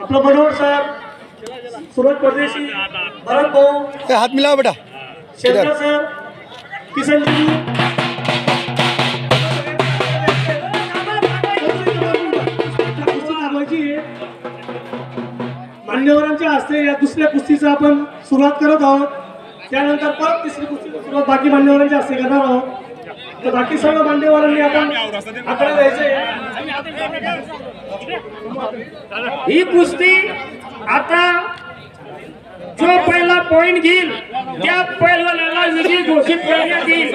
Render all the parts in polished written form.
आपला मनोहर सर, सूरज परदेशी, भरत भाऊ, हाथ मिलाओ बेटा, शेखर सर, किशन जी, मान्यवरांच्या हस्ते या दुसऱ्या कुस्तीचा आपण सुरुवात करत आहोत. त्यानंतर परत तिसरी कुस्तीची सुरुवात बाकी मान्यवरांच्या हस्ते करणार आहोत. तर बाकी सर्व मान्यवरांनी आपण आकडे द्यायचे. ही कुस्ती आता जो पहिला पॉइंट घेईल त्या पैलवानाला विजयी घोषित करण्यात येईल.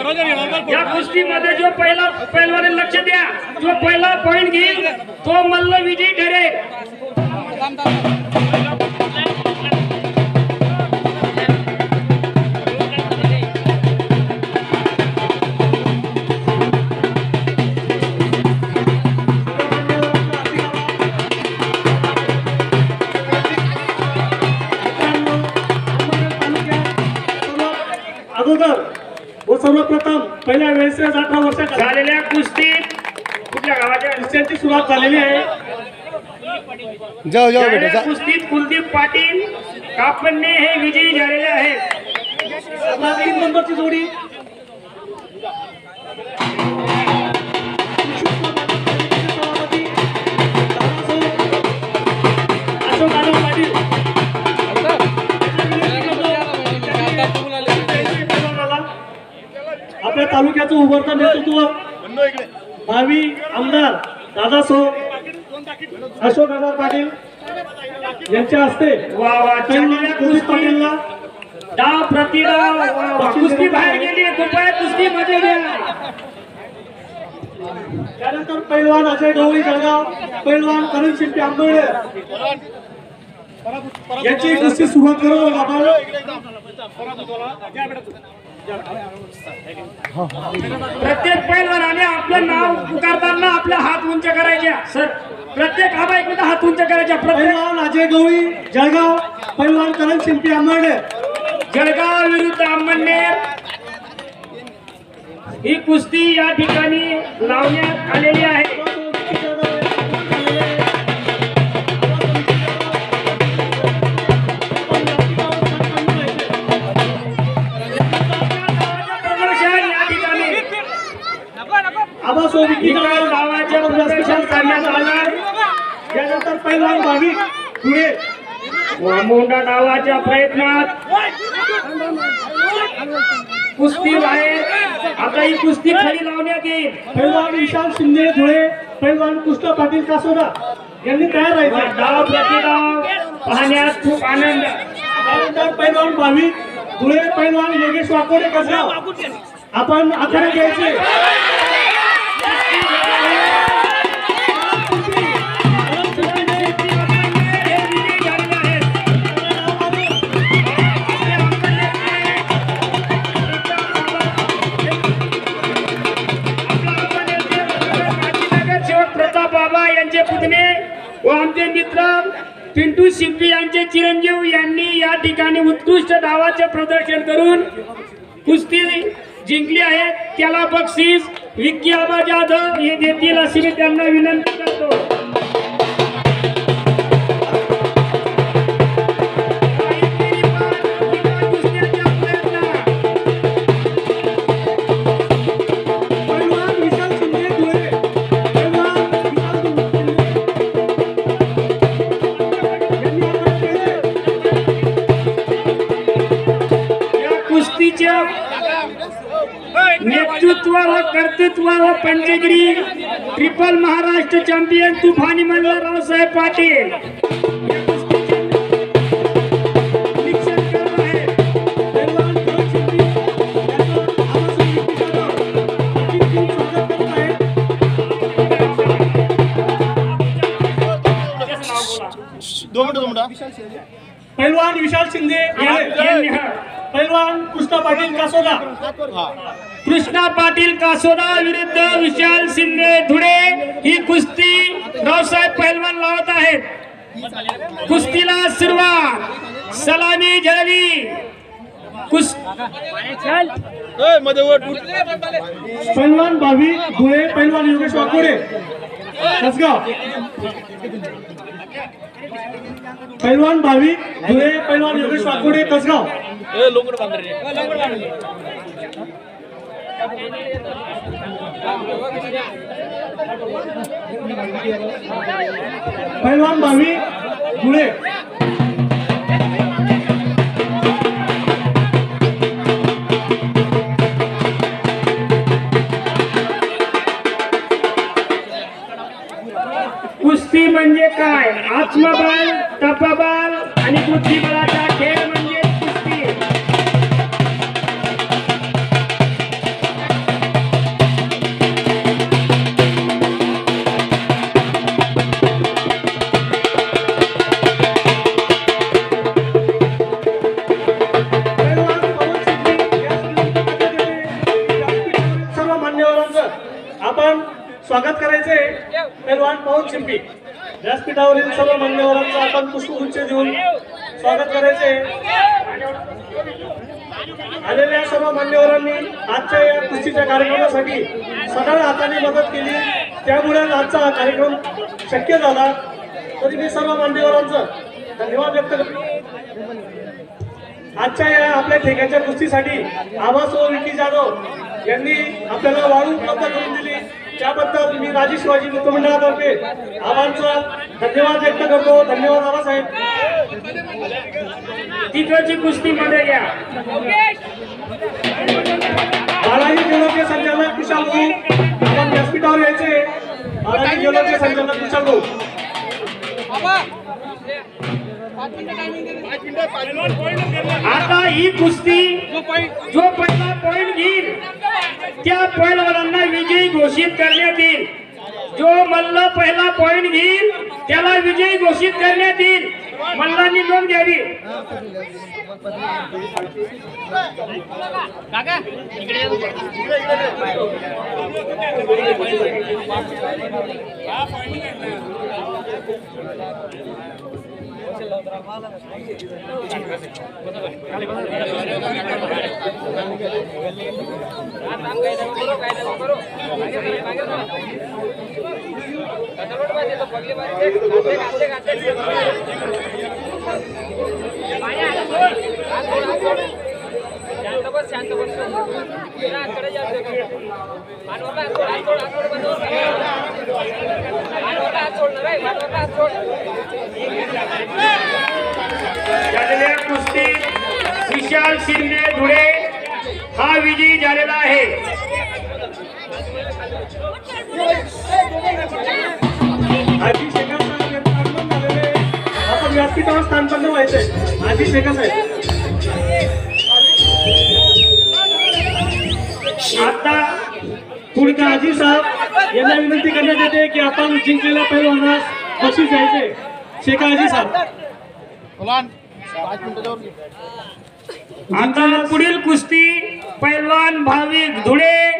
या कुस्तीमध्ये जो पहिला पैलवान, लक्ष द्या, जो पहिला पॉइंट घेईल तो मल्ल विजयी ठरेल. अगोदर व सर्वप्रथम पहिल्या वेळेस 18 वर्षात झालेल्या कुस्तीत कुठल्या गावाच्या कुस्त्यांची सुरुवात झालेली आहे. जाओ जाओ बेटा झालेल्या जा. कुस्तीत कुलदीप पाटील कापन्ने हे विजयी झालेले आहेत. 3 नंबरची जोडी अशोक आनंद पाटील आपल्या तालुक्याचं उभरतं नेतृत्व भावी आमदार दादासो अशोक आनंद पाटील यांच्या हस्ते झालेल्या पोलीस पाटीलला डाव प्रतिडाव कुस्ती बाहेर गेली. कृपया कुस्ती मध्ये घ्या. त्यानंतर पैलवान अजय गवळी जळगाव, पैलवान करण शिंपी आंबेडे यांची कुस्ती सुरुवात करत आहोत प्रत्येक पैलवानाने आपलं नाव पुकारताना आपले हात उंच करायचे. सर, प्रत्येक आबा एकदा हात उंच करायचे. प्रत्येक पैलवान अजय गवळी जळगाव, पैलवान करण शिंपी आंबेडे जळगाव विरुद्ध अंमळनेर ही कुस्ती या ठिकाणी लावण्यात आलेली आहे. गावाचे प्रदर्शन करण्यात आलं. त्यानंतर पैलवान भावी पुढे मोंडा डावाच्या प्रयत्नात कुस्ती बाहेर. आता ही कुस्ती खरी लावण्यात येईल. पैलवान विशाल शिंदे धुळे, पैलवान कृष्ण पाटील कासोदा यांनी तयार राहायचे. डाव प्रतिडाव पाहण्यात खूप आनंद. त्यानंतर पैलवान भावी धुळे, पैलवान योगेश वाकोडे कसगाव आपण आखाडे घ्यायचे. यांचे पुतणे व आमचे मित्र पिंटू शिंपी यांचे चिरंजीव यांनी या ठिकाणी उत्कृष्ट डावाचे प्रदर्शन करून कुस्ती जिंकली आहे. त्याला बक्षीस विक्की आबा जाधव हे देतील अशी मी त्यांना विनंती करतो. नेतृत्व व कर्तृत्व व पंचगिरी ट्रिपल महाराष्ट्र चॅम्पियन तुफानी मंडळ रावसाहेब पाटील पैलवान विशाल शिंदे, पैलवान कृष्णा पाटील कासोदा, कृष्णा पाटील कासोदा विरुद्ध विशाल शिंदे धुळे ही कुस्ती रावसाहेब पैलवान लावत आहेत. कुस्तीला सुरुवात सलामी झळली. पैलवान भावी धुळे, पैलवान योगेश वाकोडे कसगाव पैलवान भाविक धुळे, पैलवान योगेश वाकोडे कसगाव. पैलवान भाविक धुळे. कुस्ती म्हणजे काय? आत्मबल, तपबल आणि बुद्धिबळाचा खेळ म्हणजे कुस्ती. सर्व मान्यवरांचं आपण स्वागत करायचे. पैलवान पवन शिंपी व्यासपीठावरील सर्व मान्यवरांचं आपण पुष्पगुच्छ देऊन स्वागत करायचे. आलेल्या सर्व मान्यवरांनी आजच्या या कुस्तीच्या कार्यक्रमासाठी सगळ्या हाताने मदत केली, त्यामुळे आजचा हा कार्यक्रम शक्य झाला. तरी मी सर्व मान्यवरांचं धन्यवाद व्यक्त करतो. आजच्या या आपल्या ठेक्याच्या कुस्तीसाठी आभास व विकी जाधव यांनी आपल्याला वाळू उपलब्ध करून दिली, त्याबद्दल मी राजी शिवाजी मित्रमंडळातर्फे आबांचा धन्यवाद व्यक्त करतो. धन्यवाद आबासाहेब. तिकडची कुस्ती मध्ये घ्या. बालाजी ज्वेलरचे संचालक कुशाल भाऊ आपण व्यासपीठावर यायचे. बालाजी ज्वेलरचे संचालक कुशाल भाऊ. आता ही कुस्ती जो पहिला पॉइंट घेईल त्या पैलवानांना विजयी घोषित करण्यात येईल. जो मल्ल पहिला पॉइंट घेईल त्याला विजयी घोषित करण्यात येईल. मल्लांनी नोंद घ्यावी. झालेल्या कुस्तीत विशाल शिंदे धुळे हा विजयी झालेला आहे. आजी शेखर साहेब यांचं आगमन झालेले. आपण व्यासपीठावर स्थानपन्न व्हायचंय. आजी शेखर साहेब. आता पुढे आजी साहेब यांना विनंती करण्यात येते की आपण जिंकलेल्या पैलवानास बक्षीस द्यायचे. शेखर आजी साहेब. आता पुढील कुस्ती पैलवान भाविक धुळे,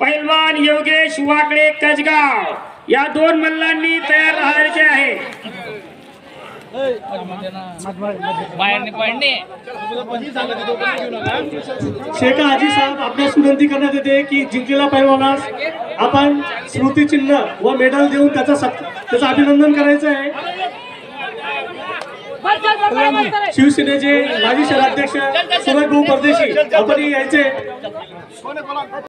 पैलवान योगेश वाकडे कसगाव या दोन मल्लांनी तयार राहायचे आहे. शेखर आजी साहेब आपल्यास विनंती करण्यात येते की जिंकलेल्या पैलवानास आपण स्मृतिचिन्ह व मेडल देऊन त्याचं अभिनंदन करायचं आहे. शिवसेनेचे माजी शहराध्यक्ष सुरेश भाऊ परदेशी आपण यायचे.